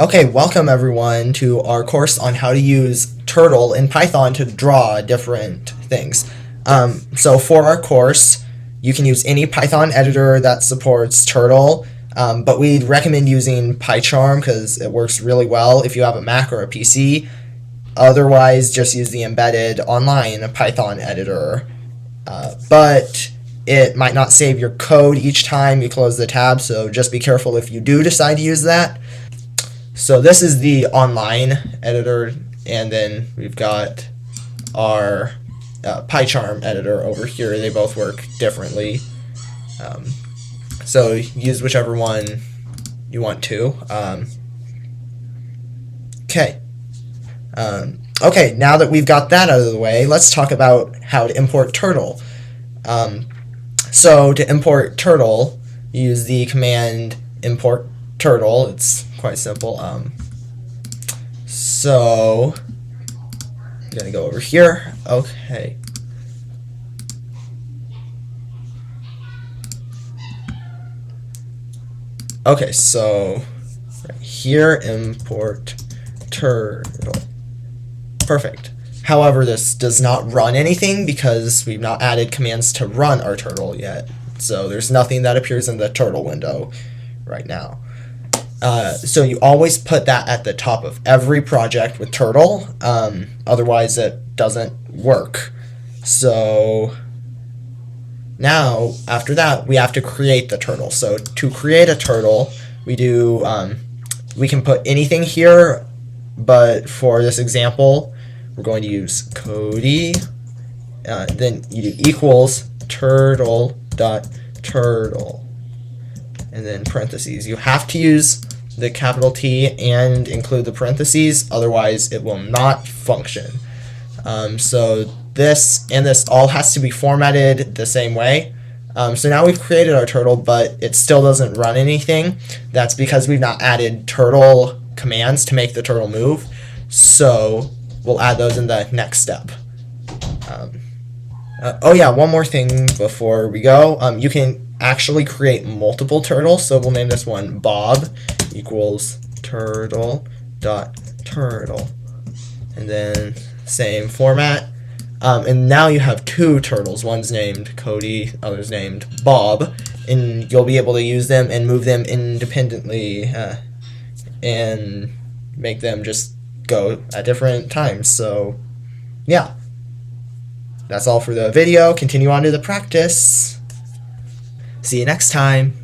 Okay, welcome everyone to our course on how to use Turtle in Python to draw different things. So for our course, you can use any Python editor that supports Turtle, but we'd recommend using PyCharm because it works really well if you have a Mac or a PC. Otherwise, just use the embedded online Python editor. But it might not save your code each time you close the tab, so just be careful if you do decide to use that. So this is the online editor, and then we've got our PyCharm editor over here. They both work differently. So use whichever one you want to. Okay, now that we've got that out of the way, let's talk about how to import Turtle. So to import Turtle, use the command import Turtle. It's quite simple. So I'm gonna go over here. Okay. Okay, so right here, import Turtle. Perfect. However, this does not run anything because we've not added commands to run our Turtle yet. So there's nothing that appears in the Turtle window right now. So you always put that at the top of every project with Turtle, otherwise it doesn't work. So now, after that, we have to create the Turtle. So to create a Turtle, we can put anything here, but for this example, we're going to use Codey, then you do equals turtle dot turtle, and then parentheses. You have to use the capital T and include the parentheses, otherwise it will not function. So this and this all has to be formatted the same way. So now we've created our Turtle, but it still doesn't run anything. That's because we've not added Turtle commands to make the Turtle move. So we'll add those in the next step. Oh yeah, one more thing before we go. You can actually create multiple turtles, so we'll name this one Bob equals turtle dot turtle, and then same format. And now you have two turtles. One's named Codey, other's named Bob, and you'll be able to use them and move them independently and make them just go at different times. So yeah, that's all for the video. Continue on to the practice. See you next time.